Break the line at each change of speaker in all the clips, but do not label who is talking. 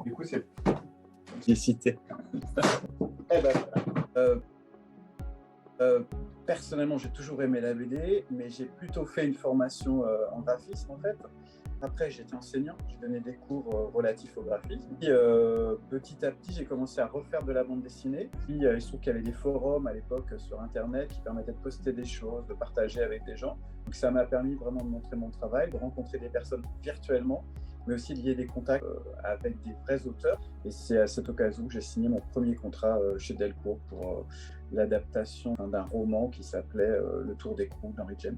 Du coup, c'est
J'ai cité.
Eh ben, voilà. Personnellement, j'ai toujours aimé la BD, mais j'ai plutôt fait une formation en graphisme en fait. Après, j'étais enseignant, je donnais des cours relatifs au graphisme. Puis, petit à petit, j'ai commencé à refaire de la bande dessinée. Puis, il se trouve qu'il y avait des forums à l'époque sur Internet qui permettaient de poster des choses, de partager avec des gens. Donc, ça m'a permis vraiment de montrer mon travail, de rencontrer des personnes virtuellement, mais aussi de lier des contacts avec des vrais auteurs. Et c'est à cette occasion que j'ai signé mon premier contrat chez Delcourt pour l'adaptation d'un roman qui s'appelait Le Tour d'écrou d'Henry James.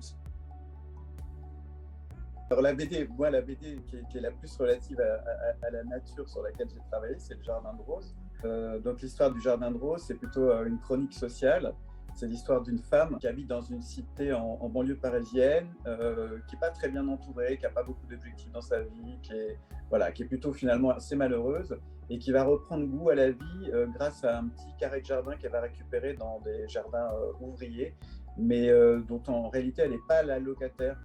Alors la BD, moi la BD qui est la plus relative à la nature sur laquelle j'ai travaillé, c'est le Jardin de Rose. Donc l'histoire du Jardin de Rose, c'est plutôt une chronique sociale. C'est l'histoire d'une femme qui habite dans une cité en banlieue parisienne, qui n'est pas très bien entourée, qui n'a pas beaucoup d'objectifs dans sa vie, qui est plutôt finalement assez malheureuse et qui va reprendre goût à la vie grâce à un petit carré de jardin qu'elle va récupérer dans des jardins ouvriers, mais dont en réalité elle n'est pas la locataire.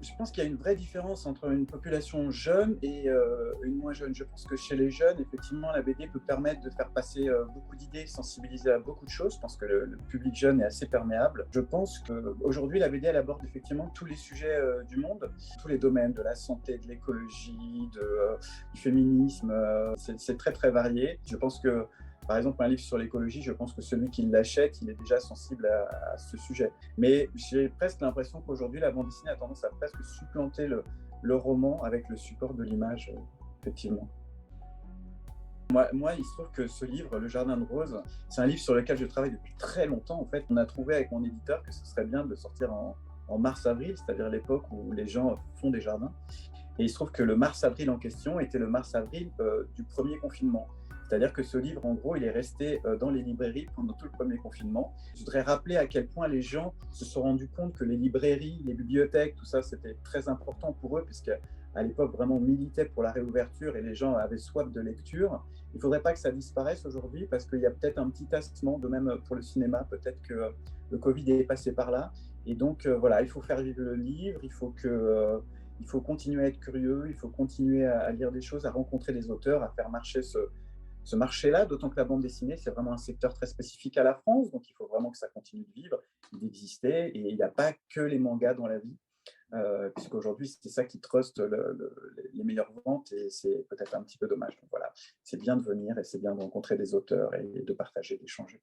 Je pense qu'il y a une vraie différence entre une population jeune et une moins jeune. Je pense que chez les jeunes, effectivement, la BD peut permettre de faire passer beaucoup d'idées, sensibiliser à beaucoup de choses. Je pense que le public jeune est assez perméable. Je pense qu'aujourd'hui, la BD, elle aborde effectivement tous les sujets du monde, tous les domaines, de la santé, de l'écologie, du féminisme. C'est très, très varié. Je pense que par exemple, un livre sur l'écologie, je pense que celui qui l'achète, il est déjà sensible à ce sujet. Mais j'ai presque l'impression qu'aujourd'hui, la bande dessinée a tendance à presque supplanter le roman avec le support de l'image, effectivement. Moi, il se trouve que ce livre, Le Jardin de Rose, c'est un livre sur lequel je travaille depuis très longtemps. En fait, on a trouvé avec mon éditeur que ce serait bien de le sortir en mars-avril, c'est-à-dire l'époque où les gens font des jardins. Et il se trouve que le mars-avril en question était le mars-avril du premier confinement. C'est-à-dire que ce livre, en gros, il est resté dans les librairies pendant tout le premier confinement. Je voudrais rappeler à quel point les gens se sont rendus compte que les librairies, les bibliothèques, tout ça, c'était très important pour eux, puisqu'à l'époque, vraiment, on militait pour la réouverture et les gens avaient soif de lecture. Il ne faudrait pas que ça disparaisse aujourd'hui, parce qu'il y a peut-être un petit tassement, de même pour le cinéma, peut-être que le Covid est passé par là. Et donc, voilà, il faut faire vivre le livre, il faut continuer à être curieux, il faut continuer à lire des choses, à rencontrer des auteurs, à faire marcher ce marché-là, d'autant que la bande dessinée, c'est vraiment un secteur très spécifique à la France, donc il faut vraiment que ça continue de vivre, d'exister, et il n'y a pas que les mangas dans la vie, puisqu'aujourd'hui, c'est ça qui truste les meilleures ventes, et c'est peut-être un petit peu dommage. Donc voilà, c'est bien de venir, et c'est bien de rencontrer des auteurs, et de partager, d'échanger.